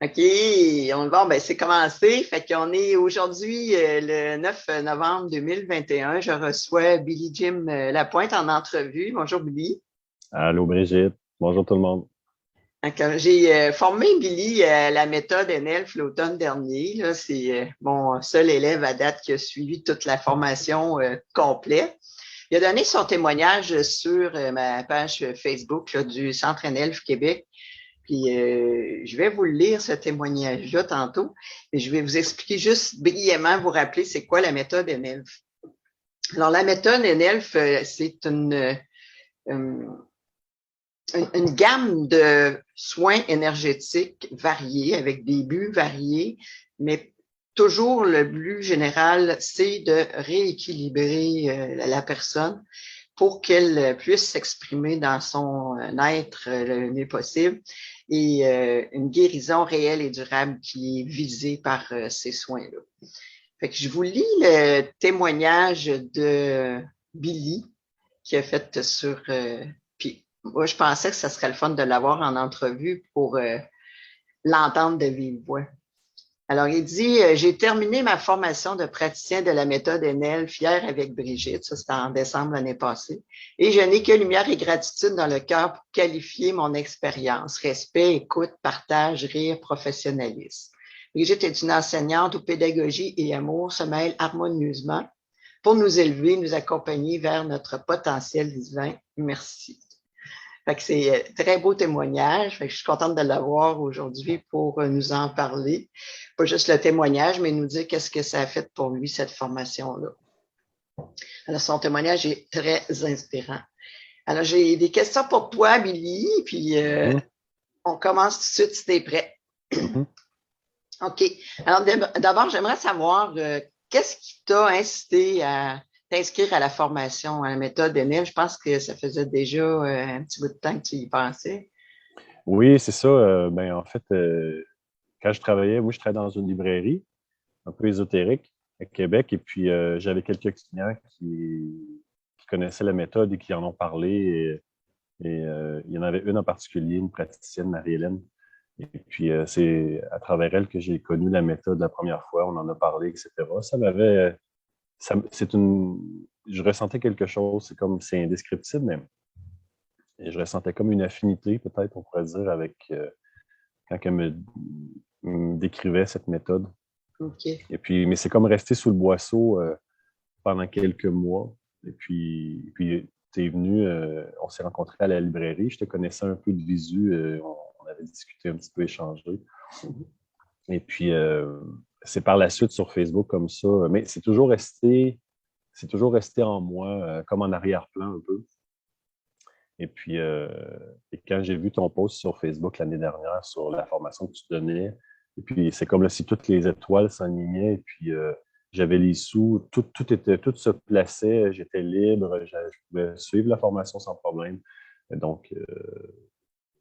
OK, bon, ben, c'est commencé. Fait qu'on est aujourd'hui le 9 novembre 2021. Je reçois Billy Jim Lapointe en entrevue. Bonjour, Billy. Allô Brigitte, bonjour tout le monde. Donc, j'ai formé Billy à la méthode NLF l'automne dernier. Là, c'est mon seul élève à date qui a suivi toute la formation complète. Il a donné son témoignage sur ma page Facebook là, du Centre NLF Québec. Puis je vais vous lire ce témoignage-là tantôt. Et je vais vous expliquer juste brièvement, vous rappeler c'est quoi la méthode NELF. Alors, la méthode NELF, c'est une gamme de soins énergétiques variés, avec des buts variés, mais toujours le but général, c'est de rééquilibrer la personne pour qu'elle puisse s'exprimer dans son être le mieux possible et une guérison réelle et durable qui est visée par ces soins-là. Fait que je vous lis le témoignage de Billy qui a fait sur puis moi je pensais que ça serait le fun de l'avoir en entrevue pour l'entendre de vive voix. Alors, il dit, j'ai terminé ma formation de praticien de la méthode NL, fière avec Brigitte, ça c'était en décembre l'année passée, et je n'ai que lumière et gratitude dans le cœur pour qualifier mon expérience. Respect, écoute, partage, rire, professionnalisme. Brigitte est une enseignante où pédagogie et amour se mêlent harmonieusement pour nous élever, nous accompagner vers notre potentiel divin. Merci. Fait que c'est un très beau témoignage. Fait que je suis contente de l'avoir aujourd'hui pour nous en parler. Pas juste le témoignage, mais nous dire qu'est-ce que ça a fait pour lui, cette formation-là. Alors, son témoignage est très inspirant. Alors, j'ai des questions pour toi, Billy, puis Mhm, on commence tout de suite si tu es prêt. mhm. OK. Alors, d'abord, j'aimerais savoir qu'est-ce qui t'a incité à t'inscrire à la formation, à la méthode Enel. Je pense que ça faisait déjà un petit bout de temps que tu y pensais. Oui, c'est ça. En fait, quand je travaillais, moi, je travaillais dans une librairie un peu ésotérique à Québec, et puis j'avais quelques clients qui connaissaient la méthode et qui en ont parlé. Il y en avait une en particulier, une praticienne, Marie-Hélène. Et puis, c'est à travers elle que j'ai connu la méthode la première fois. On en a parlé, etc. C'est une, je ressentais quelque chose. C'est indescriptible, mais et je ressentais comme une affinité, peut-être, on pourrait dire, avec quand elle me décrivait cette méthode. OK. Et puis, mais c'est comme resté sous le boisseau pendant quelques mois. Et puis tu es venu, on s'est rencontrés à la librairie. Je te connaissais un peu de visu. On avait discuté un petit peu, échangé. Et puis, c'est par la suite sur Facebook comme ça. Mais c'est toujours resté en moi, comme en arrière-plan un peu. Et puis, quand j'ai vu ton post sur Facebook l'année dernière sur la formation que tu donnais, et puis c'est comme là, si toutes les étoiles s'alignaient, et puis j'avais les sous, tout se plaçait, j'étais libre, je pouvais suivre la formation sans problème. Et donc,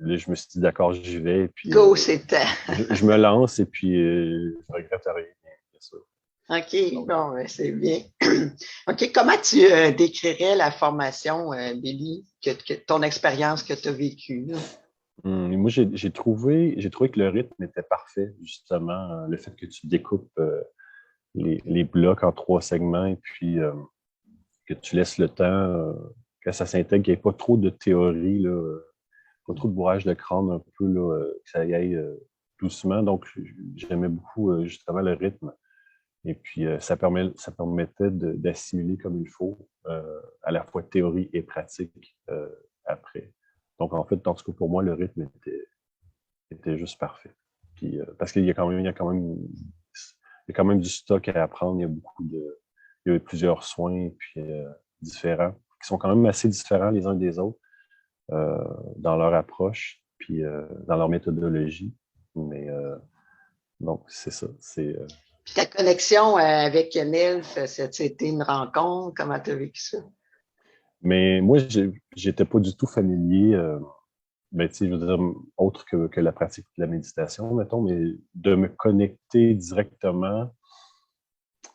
là, je me suis dit, d'accord, j'y vais, et puis Go, c'était. je me lance, et puis je regrette rien, bien sûr. OK, Donc, bon, ben, c'est bien. OK, comment tu décrirais la formation, Billy, ton expérience que tu as vécue, là? moi, j'ai trouvé que le rythme était parfait, justement, le fait que tu découpes les blocs en 3 segments et puis que tu laisses le temps que ça s'intègre, qu'il n'y ait pas trop de théorie, là, pas trop de bourrage de crâne un peu, là, que ça y aille doucement. Donc, j'aimais beaucoup justement le rythme. Et puis, ça permettait d'assimiler comme il faut à la fois théorie et pratique après. Donc, en fait, dans ce cas, pour moi, le rythme était juste parfait. Puis, parce qu'il y a quand même du stock à apprendre. Il y a plusieurs soins puis, différents, qui sont quand même assez différents les uns des autres dans leur approche puis dans leur méthodologie. Mais donc, c'est ça. Puis ta connexion avec Nelf, c'était une rencontre? Comment tu as vécu ça? Mais moi, j'étais pas du tout familier, tu sais, je veux dire, autre que la pratique de la méditation, mettons, mais de me connecter directement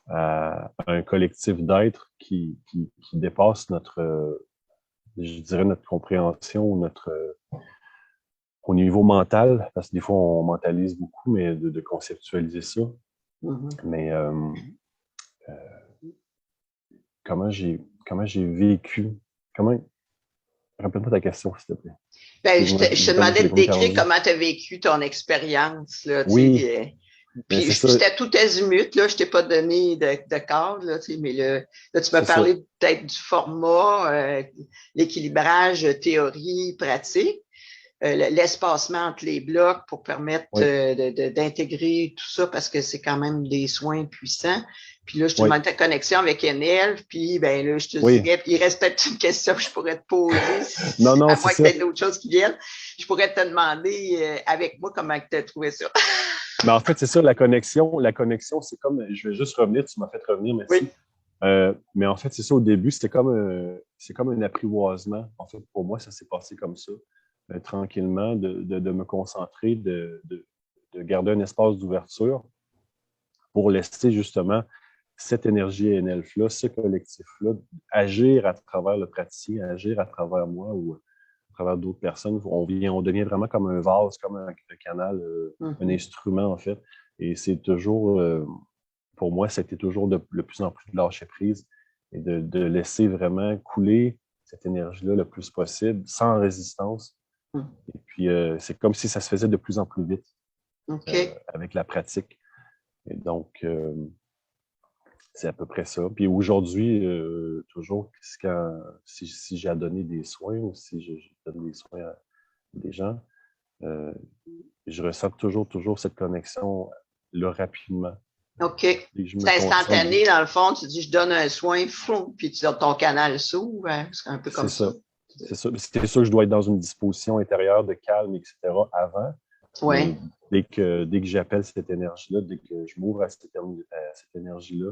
à un collectif d'êtres qui dépasse je dirais, notre compréhension, au niveau mental, parce que des fois, on mentalise beaucoup, mais de conceptualiser ça. Mais comment j'ai vécu, rappelle-moi ta question, s'il te plaît. Ben, je te demandais de décrire interrompu. comment tu as vécu ton expérience, là, Oui, puis c'était tout azimut, là, je t'ai pas donné de cadre, là, mais là, tu m'as parlé peut-être du format, l'équilibrage théorie, pratique, l'espacement entre les blocs pour permettre d'intégrer tout ça parce que c'est quand même des soins puissants. Puis là, je te demande ta connexion avec NL, puis ben là, je te dirais, puis il reste peut-être une question que je pourrais te poser, non, à moins que tu aies d'autres choses qui viennent. Je pourrais te demander avec moi comment tu as trouvé ça. Mais en fait, c'est ça, la connexion, c'est comme, je vais juste revenir, tu m'as fait revenir, merci. Oui. Mais en fait, c'est ça, au début, c'est comme un apprivoisement. En fait, pour moi, ça s'est passé comme ça, tranquillement, de me concentrer, de garder un espace d'ouverture pour laisser justement cette énergie NLF-là, ce collectif-là, agir à travers le praticien, agir à travers moi ou à travers d'autres personnes. On devient vraiment comme un vase, comme un canal, un instrument, en fait. Et c'est toujours, pour moi, c'était toujours de plus en plus de lâcher prise et de laisser vraiment couler cette énergie-là le plus possible, sans résistance. Et puis, c'est comme si ça se faisait de plus en plus vite avec la pratique. Et donc, c'est à peu près ça. Puis aujourd'hui, toujours, si j'ai à donner des soins ou si je donne des soins à des gens, je ressens toujours cette connexion-là rapidement. OK. C'est instantané, dans le fond. Tu dis, je donne un soin, fou, puis ton canal s'ouvre. C'est un peu comme ça. C'est ça. C'est sûr que je dois être dans une disposition intérieure de calme, etc. avant. Oui. Dès que j'appelle cette énergie-là, dès que je m'ouvre à cette énergie-là,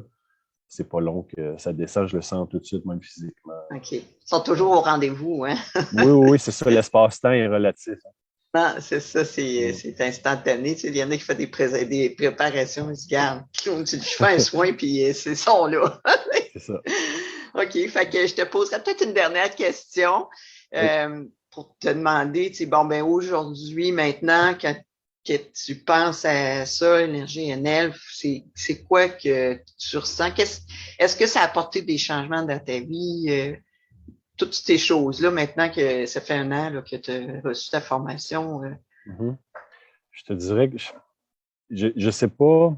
c'est pas long que ça descend, je le sens tout de suite, même physiquement. OK. Ils sont toujours au rendez-vous, hein? Oui, c'est ça. L'espace-temps est relatif. Hein. Non, c'est ça, c'est instantané. Tu sais, il y en a qui font des préparations, ils se gardent. Je fais un soin, puis c'est son là. C'est ça. OK, fait que je te poserai peut-être une dernière question pour te demander, tu sais, bon, ben aujourd'hui, maintenant, que tu penses à ça, l'énergie NL, c'est quoi que tu ressens? Est-ce que ça a apporté des changements dans ta vie? Toutes ces choses-là, maintenant que ça fait 1 an là, que tu as reçu ta formation? Je te dirais que je sais pas,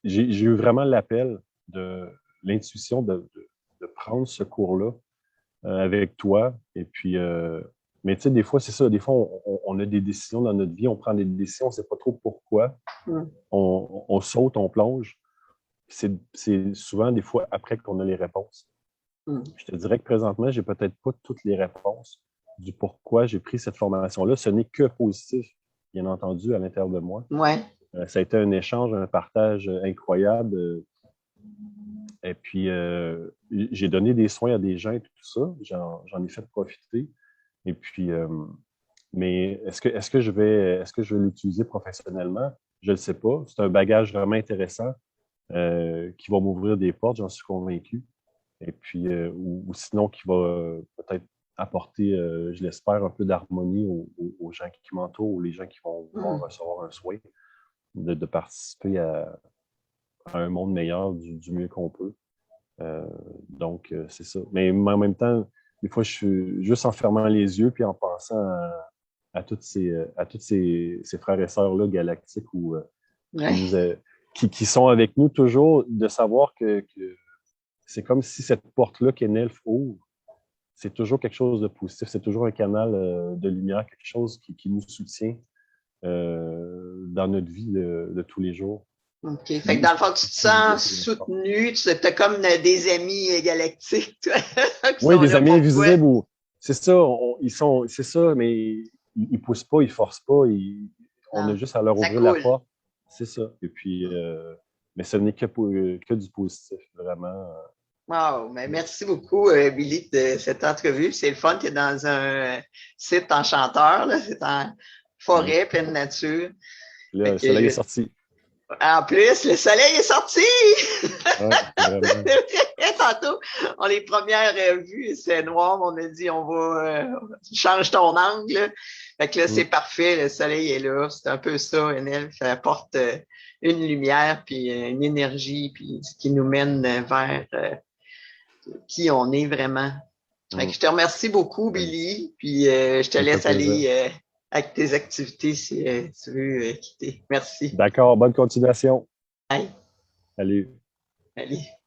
j'ai eu vraiment l'appel de l'intuition de prendre ce cours-là avec toi. Et puis, mais tu sais, des fois, c'est ça, des fois, on a des décisions dans notre vie, on prend des décisions, on ne sait pas trop pourquoi. On saute, on plonge. C'est souvent, des fois, après qu'on a les réponses. Je te dirais que présentement, j'ai peut-être pas toutes les réponses du pourquoi j'ai pris cette formation-là. Ce n'est que positif, bien entendu, à l'intérieur de moi. Ouais. Ça a été un échange, un partage incroyable. Et puis, j'ai donné des soins à des gens et tout ça. J'en ai fait profiter. Et puis, mais est-ce que je vais l'utiliser professionnellement? Je ne le sais pas. C'est un bagage vraiment intéressant qui va m'ouvrir des portes, j'en suis convaincu. Et puis, ou sinon, qui va peut-être apporter, je l'espère, un peu d'harmonie aux gens qui m'entourent, ou les gens qui vont vouloir recevoir un soin, de participer à un monde meilleur du mieux qu'on peut. Donc, c'est ça. Mais en même temps, des fois, je suis juste en fermant les yeux puis en pensant à tous ces frères et sœurs-là galactiques ou qui sont avec nous toujours, de savoir que c'est comme si cette porte-là qu'Enelf ouvre, c'est toujours quelque chose de positif, c'est toujours un canal de lumière, quelque chose qui nous soutient dans notre vie de tous les jours. OK. Fait que dans le fond, tu te sens soutenu, tu as comme des amis galactiques. Oui, des amis invisibles. C'est ça, c'est ça, mais ils ne poussent pas, ils ne forcent pas, on a juste à leur ouvrir la porte. C'est ça. Et puis, mais ce n'est que du positif, vraiment. Wow, mais merci beaucoup, Billy, de cette entrevue. C'est le fun, tu es dans un site enchanteur, là. C'est en forêt, pleine nature. Là, le soleil est sorti. En plus, le soleil est sorti! Ouais, tantôt, les premières vues, c'est noir, on a dit on va change ton angle. Fait que là, c'est parfait, le soleil est là. C'est un peu ça, NL. Ça apporte une lumière, puis une énergie, puis ce qui nous mène vers qui on est vraiment. Fait que je te remercie beaucoup, Billy, puis je te Ça me fait laisse plaisir. aller avec tes activités si tu veux quitter. Merci. D'accord, bonne continuation. Bye. Salut. Allez.